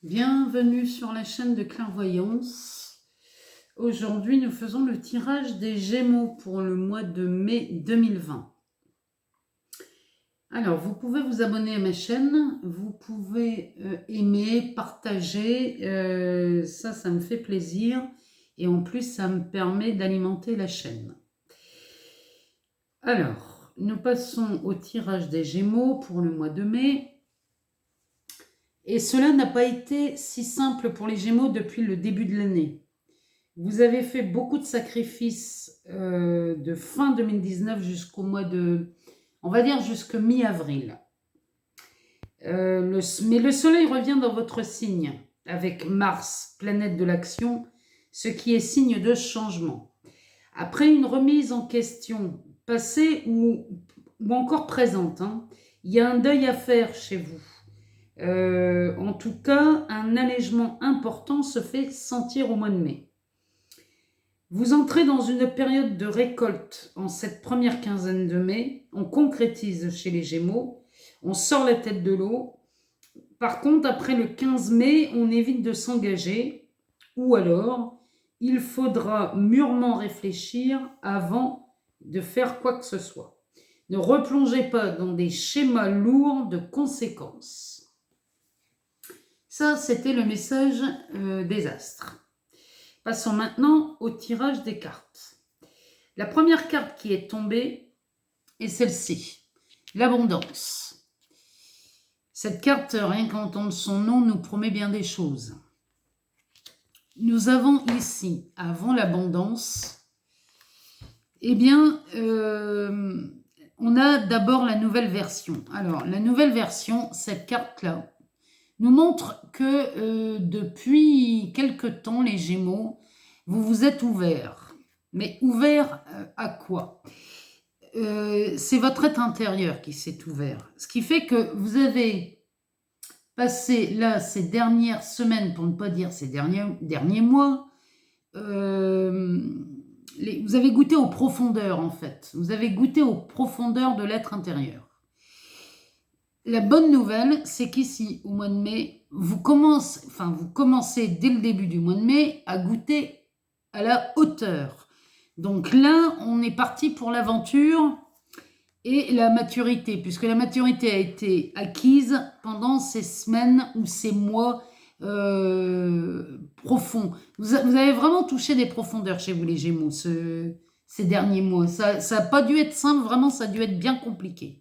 Bienvenue sur la chaîne de clairvoyance. Aujourd'hui, nous faisons le tirage des Gémeaux pour le mois de mai 2020. Alors, vous pouvez vous abonner à ma chaîne, vous pouvez aimer, partager, ça me fait plaisir et en plus, ça me permet d'alimenter la chaîne. Alors, nous passons au tirage des Gémeaux pour le mois de mai. Et cela n'a pas été si simple pour les Gémeaux depuis le début de l'année. Vous avez fait beaucoup de sacrifices de fin 2019 jusqu'au mois de, on va dire jusqu'à mi-avril. Mais le soleil revient dans votre signe avec Mars, planète de l'action, ce qui est signe de changement. Après une remise en question passée ou encore présente, il y a un deuil à faire chez vous. En tout cas, un allègement important se fait sentir au mois de mai. Vous entrez dans une période de récolte en cette première quinzaine de mai. On concrétise chez les Gémeaux, on sort la tête de l'eau. Par contre, après le 15 mai, on évite de s'engager ou alors il faudra mûrement réfléchir avant de faire quoi que ce soit. Ne replongez pas dans des schémas lourds de conséquences. Ça, c'était le message des astres. Passons maintenant au tirage des cartes. La première carte qui est tombée est celle-ci, l'abondance. Cette carte, rien qu'entendre son nom, nous promet bien des choses. Nous avons ici, avant l'abondance, eh bien, on a d'abord la nouvelle version. Alors, la nouvelle version, cette carte-là, nous montre que depuis quelque temps, les Gémeaux, vous vous êtes ouverts. Mais ouverts à quoi ? C'est votre être intérieur qui s'est ouvert. Ce qui fait que vous avez passé là ces dernières semaines, pour ne pas dire ces derniers mois, vous avez goûté aux profondeurs en fait. Vous avez goûté aux profondeurs de l'être intérieur. La bonne nouvelle, c'est qu'ici, au mois de mai, vous commencez dès le début du mois de mai à goûter à la hauteur. Donc là, on est parti pour l'aventure et la maturité, puisque la maturité a été acquise pendant ces semaines ou ces mois profonds. Vous avez vraiment touché des profondeurs chez vous, les Gémeaux, ces derniers mois. Ça n'a pas dû être simple, vraiment, ça a dû être bien compliqué.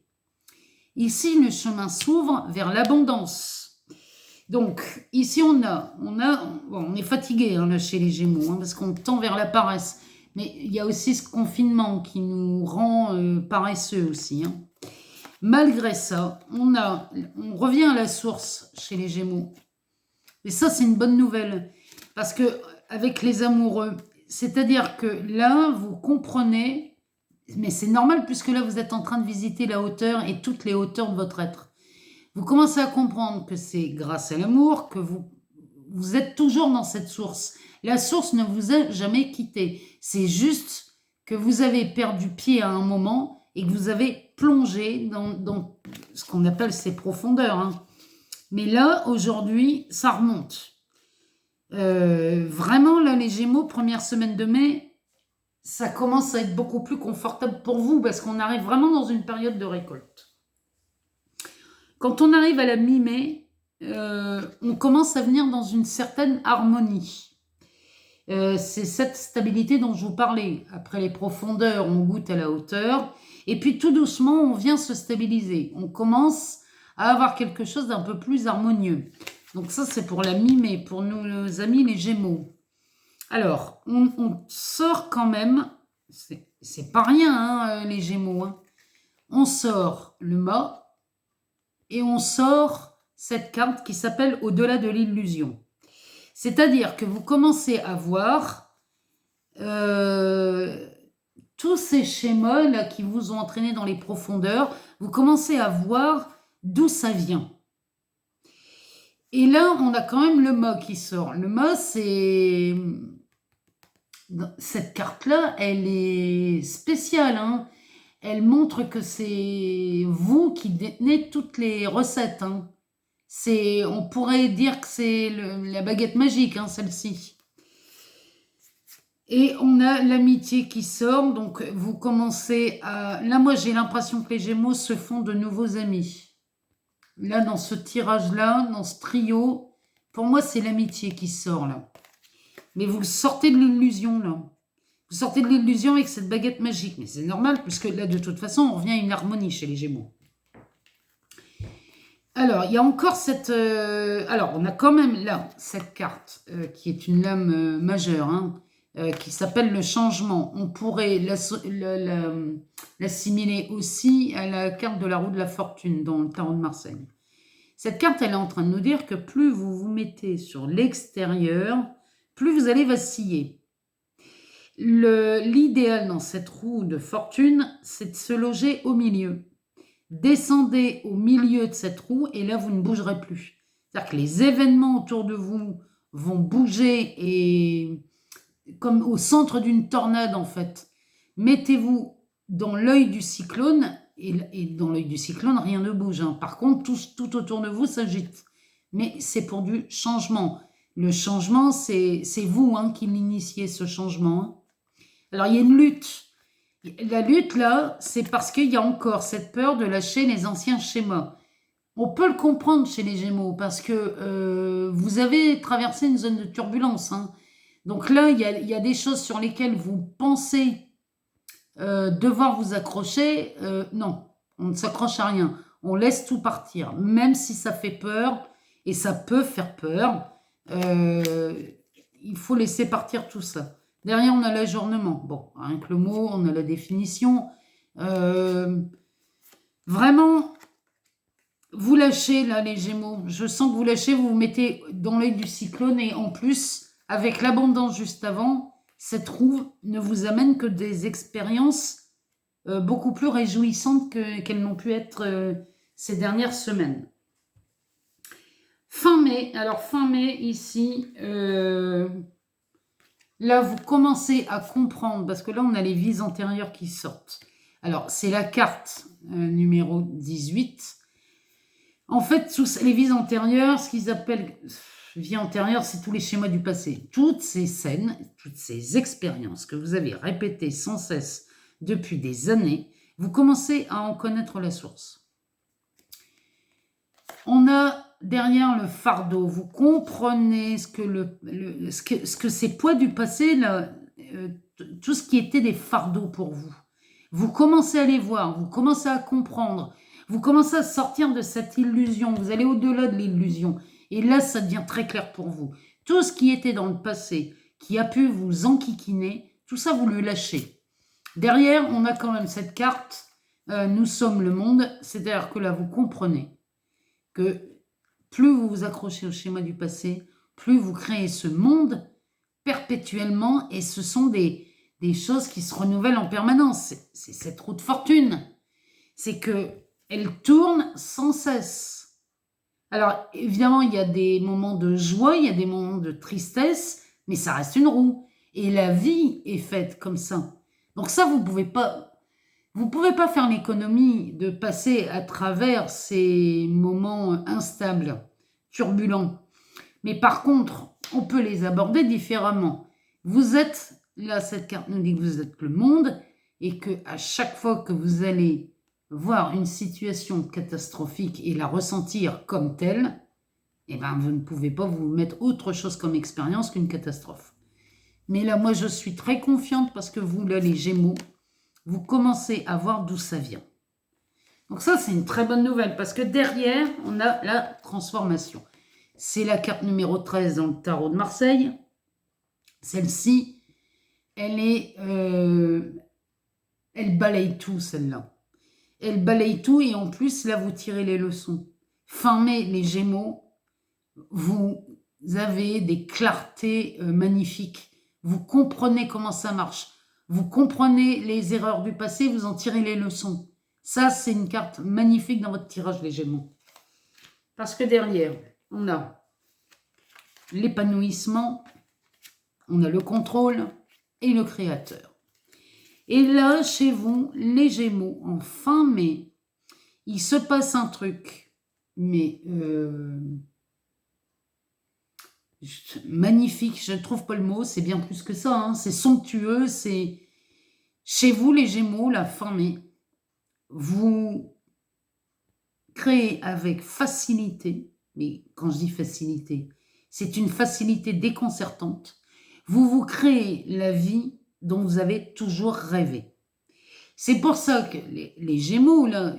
Ici, le chemin s'ouvre vers l'abondance. Donc, ici, on est fatigué là, chez les Gémeaux, parce qu'on tend vers la paresse. Mais il y a aussi ce confinement qui nous rend paresseux aussi. Malgré ça, on revient à la source chez les Gémeaux. Et ça, c'est une bonne nouvelle. Parce que avec les amoureux, c'est-à-dire que là, vous comprenez. Mais c'est normal puisque là, vous êtes en train de visiter la hauteur et toutes les hauteurs de votre être. Vous commencez à comprendre que c'est grâce à l'amour que vous êtes toujours dans cette source. La source ne vous a jamais quitté. C'est juste que vous avez perdu pied à un moment et que vous avez plongé dans ce qu'on appelle ces profondeurs. Mais là, aujourd'hui, ça remonte. Vraiment, là, les Gémeaux, première semaine de mai, ça commence à être beaucoup plus confortable pour vous parce qu'on arrive vraiment dans une période de récolte. Quand on arrive à la mi-mai, on commence à venir dans une certaine harmonie. C'est cette stabilité dont je vous parlais. Après les profondeurs, on goûte à la hauteur. Et puis tout doucement, on vient se stabiliser. On commence à avoir quelque chose d'un peu plus harmonieux. Donc ça, c'est pour la mi-mai, pour nos amis les Gémeaux. Alors, on sort quand même, c'est pas rien les Gémeaux, on sort le mât et on sort cette carte qui s'appelle Au-delà de l'illusion. C'est-à-dire que vous commencez à voir tous ces schémas là qui vous ont entraîné dans les profondeurs, vous commencez à voir d'où ça vient. Et là, on a quand même le mât qui sort. Le mât, c'est... Cette carte-là, elle est spéciale. Elle montre que c'est vous qui détenez toutes les recettes. On pourrait dire que c'est la baguette magique, hein, celle-ci. Et on a l'amitié qui sort, donc vous commencez à... Là, moi, j'ai l'impression que les Gémeaux se font de nouveaux amis. Là, dans ce tirage-là, dans ce trio, pour moi, c'est l'amitié qui sort, là. Mais vous sortez de l'illusion, là. Vous sortez de l'illusion avec cette baguette magique. Mais c'est normal, puisque là, de toute façon, on revient à une harmonie chez les Gémeaux. Alors, il y a encore cette... alors, on a quand même là, cette carte, qui est une lame majeure, hein, qui s'appelle le changement. On pourrait l'assimiler aussi à la carte de la roue de la fortune dans le tarot de Marseille. Cette carte, elle est en train de nous dire que plus vous vous mettez sur l'extérieur, plus vous allez vaciller. L'idéal dans cette roue de fortune, c'est de se loger au milieu. Descendez au milieu de cette roue et là, vous ne bougerez plus. C'est-à-dire que les événements autour de vous vont bouger et comme au centre d'une tornade, en fait. Mettez-vous dans l'œil du cyclone et dans l'œil du cyclone, rien ne bouge, hein. Par contre, tout autour de vous s'agite. Mais c'est pour du changement. Le changement, c'est vous, hein, qui l'initiez, ce changement, hein. Alors, il y a une lutte. La lutte, là, c'est parce qu'il y a encore cette peur de lâcher les anciens schémas. On peut le comprendre chez les Gémeaux, parce que vous avez traversé une zone de turbulence, hein. Donc là, il y a des choses sur lesquelles vous pensez devoir vous accrocher. Non, on ne s'accroche à rien. On laisse tout partir, même si ça fait peur, et ça peut faire peur. Il faut laisser partir tout ça. Derrière, on a l'ajournement. Bon, rien que le mot, on a la définition. Vraiment, vous lâchez, là, les Gémeaux. Je sens que vous lâchez, vous vous mettez dans l'œil du cyclone. Et en plus, avec l'abondance juste avant, cette roue ne vous amène que des expériences beaucoup plus réjouissantes qu'elles n'ont pu être ces dernières semaines. Fin mai, alors fin mai, ici... Là, vous commencez à comprendre, parce que là, on a les vies antérieures qui sortent. Alors, c'est la carte numéro 18. En fait, les vies antérieures, ce qu'ils appellent vie antérieure, c'est tous les schémas du passé. Toutes ces scènes, toutes ces expériences que vous avez répétées sans cesse depuis des années, vous commencez à en connaître la source. On a derrière le fardeau, vous comprenez ce que ces poids du passé, là, tout ce qui était des fardeaux pour vous. Vous commencez à les voir, vous commencez à comprendre, vous commencez à sortir de cette illusion, vous allez au-delà de l'illusion. Et là, ça devient très clair pour vous. Tout ce qui était dans le passé, qui a pu vous enquiquiner, tout ça, vous le lâchez. Derrière, on a quand même cette carte, nous sommes le monde, c'est-à-dire que là, vous comprenez que plus vous vous accrochez au schéma du passé, plus vous créez ce monde perpétuellement, et ce sont des choses qui se renouvellent en permanence. C'est cette roue de fortune. C'est qu'elle tourne sans cesse. Alors, évidemment, il y a des moments de joie, il y a des moments de tristesse, mais ça reste une roue. Et la vie est faite comme ça. Donc ça, vous pouvez pas faire l'économie de passer à travers ces moments instables, turbulents. Mais par contre, on peut les aborder différemment. Vous êtes, là, cette carte nous dit que vous êtes le monde, et qu'à chaque fois que vous allez voir une situation catastrophique et la ressentir comme telle, eh ben, vous ne pouvez pas vous mettre autre chose comme expérience qu'une catastrophe. Mais là, moi, je suis très confiante parce que vous, là, les Gémeaux, vous commencez à voir d'où ça vient. Donc ça, c'est une très bonne nouvelle parce que derrière, on a la transformation. C'est la carte numéro 13 dans le tarot de Marseille. Celle-ci, elle balaye tout, celle-là. Elle balaye tout et en plus, là, vous tirez les leçons. Fin mai, les Gémeaux, vous avez des clartés magnifiques. Vous comprenez comment ça marche. Vous comprenez les erreurs du passé, vous en tirez les leçons. Ça, c'est une carte magnifique dans votre tirage, les Gémeaux. Parce que derrière, on a l'épanouissement, on a le contrôle et le créateur. Et là, chez vous, les Gémeaux, en fin mai, il se passe un truc mais magnifique, je ne trouve pas le mot, c'est bien plus que ça, hein, c'est somptueux, c'est... Chez vous, les Gémeaux, la fin mai, vous créez avec facilité, mais quand je dis facilité, c'est une facilité déconcertante, vous créez la vie dont vous avez toujours rêvé. C'est pour ça que les Gémeaux, là,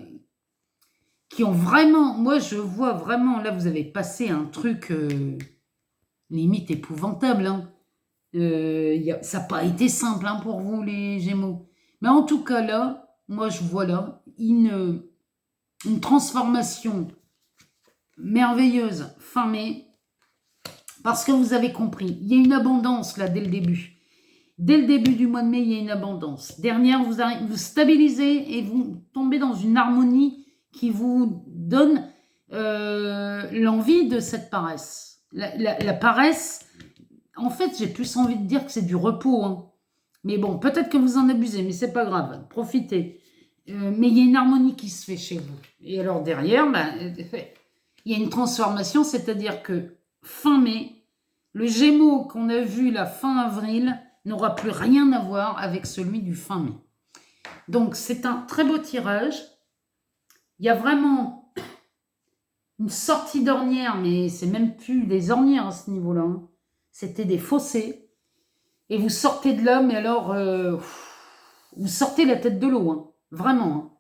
qui ont vraiment... Moi, je vois vraiment, là, vous avez passé un truc limite épouvantable, hein. Ça n'a pas été simple, hein, pour vous, les Gémeaux. Mais en tout cas, là, moi, je vois là une transformation merveilleuse fin mai, parce que vous avez compris, il y a une abondance, là, dès le début. Dès le début du mois de mai, il y a une abondance. Derrière, vous stabilisez et vous tombez dans une harmonie qui vous donne l'envie de cette paresse. La paresse, en fait, j'ai plus envie de dire que c'est du repos, hein. Mais bon, peut-être que vous en abusez, mais c'est pas grave, profitez. Mais il y a une harmonie qui se fait chez vous. Et alors derrière, il y a une transformation, c'est-à-dire que fin mai, le Gémeaux qu'on a vu la fin avril n'aura plus rien à voir avec celui du fin mai. Donc c'est un très beau tirage. Il y a vraiment une sortie d'ornière, mais c'est même plus des ornières à ce niveau-là, hein. C'était des fossés. Et vous sortez de là, mais alors, vous sortez la tête de l'eau, hein. Vraiment, hein.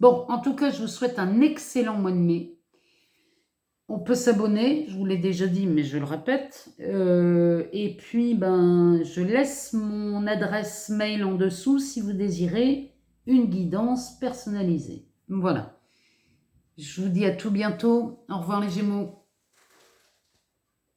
Bon, en tout cas, je vous souhaite un excellent mois de mai. On peut s'abonner, je vous l'ai déjà dit, mais je le répète. Et puis, je laisse mon adresse mail en dessous si vous désirez une guidance personnalisée. Voilà. Je vous dis à tout bientôt. Au revoir les Gémeaux.